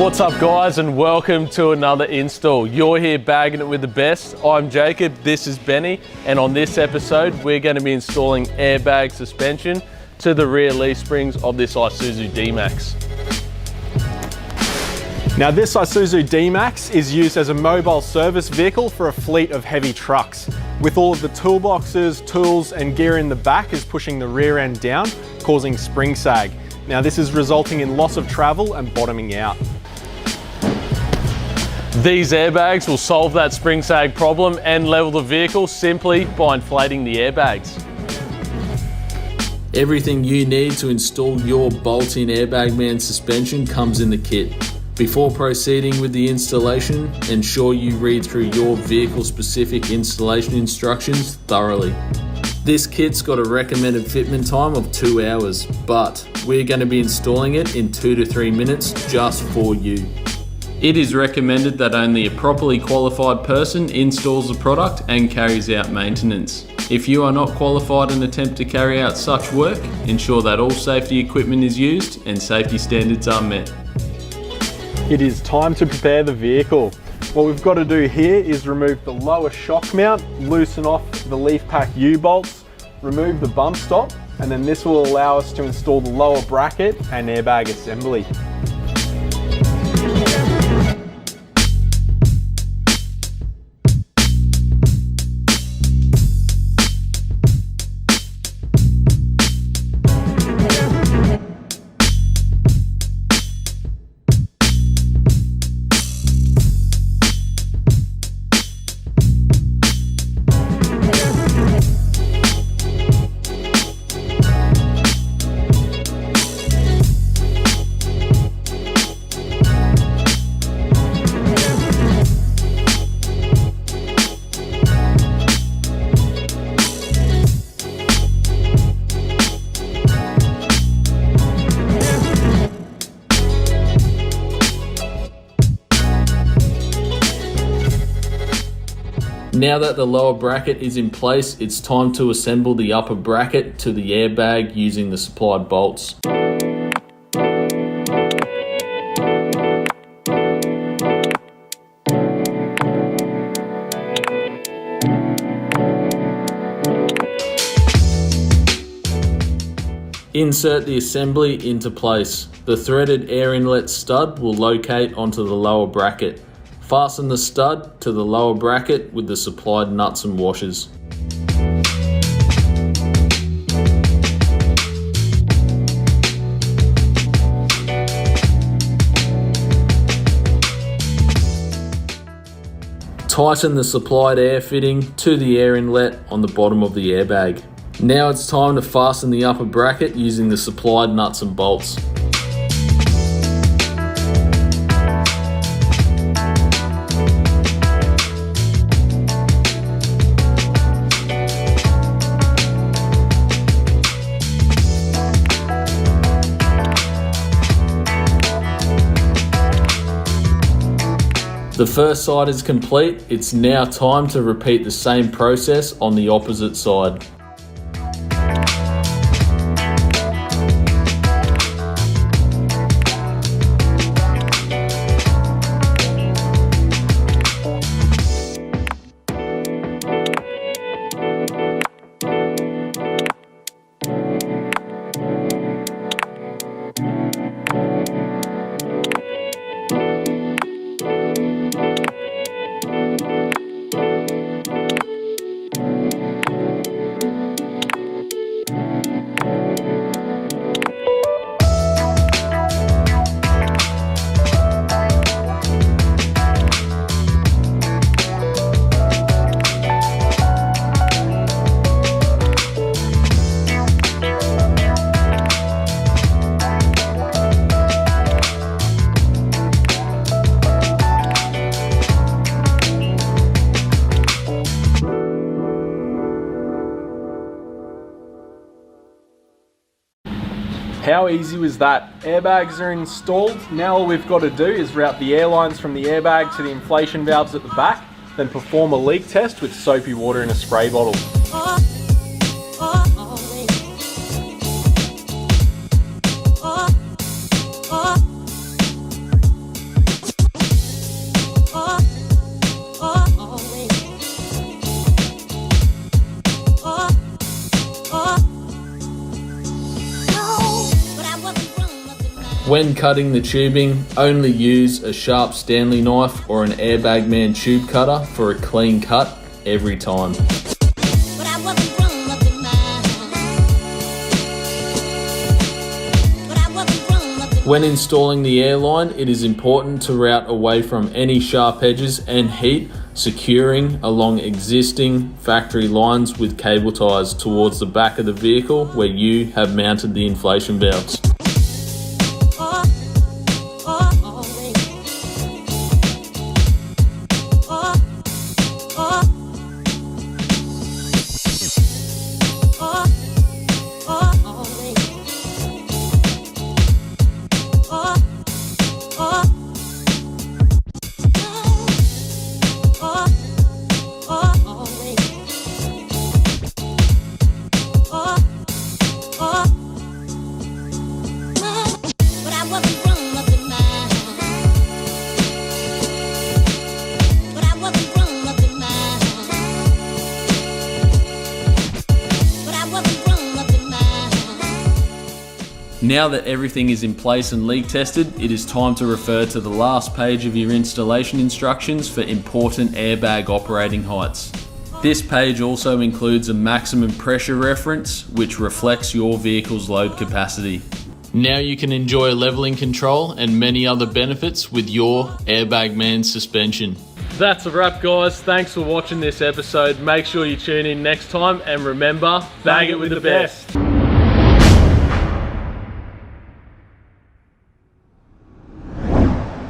What's up guys, and welcome to another install. You're here bagging it with the best. I'm Jacob, this is Benny, and on this episode we're going to be installing airbag suspension to the rear leaf springs of this Isuzu Dmax. Now this Isuzu Dmax is used as a mobile service vehicle for a fleet of heavy trucks. With all of the toolboxes, tools and gear in the back is pushing the rear end down, causing spring sag. Now this is resulting in loss of travel and bottoming out. These airbags will solve that spring sag problem and level the vehicle simply by inflating the airbags. Everything you need to install your bolt-in Airbag Man suspension comes in the kit. Before proceeding with the installation, ensure you read through your vehicle-specific installation instructions thoroughly. This kit's got a recommended fitment time of 2 hours, but we're going to be installing it in 2 to 3 minutes just for you. It is recommended that only a properly qualified person installs the product and carries out maintenance. If you are not qualified and attempt to carry out such work, ensure that all safety equipment is used and safety standards are met. It is time to prepare the vehicle. What we've got to do here is remove the lower shock mount, loosen off the leaf pack U-bolts, remove the bump stop, and then this will allow us to install the lower bracket and airbag assembly. Now that the lower bracket is in place, it's time to assemble the upper bracket to the airbag using the supplied bolts. Insert the assembly into place. The threaded air inlet stud will locate onto the lower bracket. Fasten the stud to the lower bracket with the supplied nuts and washers. Tighten the supplied air fitting to the air inlet on the bottom of the airbag. Now it's time to fasten the upper bracket using the supplied nuts and bolts. The first side is complete. It's now time to repeat the same process on the opposite side. How easy was that? Airbags are installed. Now all we've got to do is route the air lines from the airbag to the inflation valves at the back, then perform a leak test with soapy water in a spray bottle. When cutting the tubing, only use a sharp Stanley knife or an Airbag Man tube cutter for a clean cut every time. When installing the airline, it is important to route away from any sharp edges and heat, securing along existing factory lines with cable ties towards the back of the vehicle where you have mounted the inflation valves. Now that everything is in place and leak tested, it is time to refer to the last page of your installation instructions for important airbag operating heights. This page also includes a maximum pressure reference, which reflects your vehicle's load capacity. Now you can enjoy leveling control and many other benefits with your Airbag Man suspension. That's a wrap, guys. Thanks for watching this episode. Make sure you tune in next time, and remember, bag it with the best.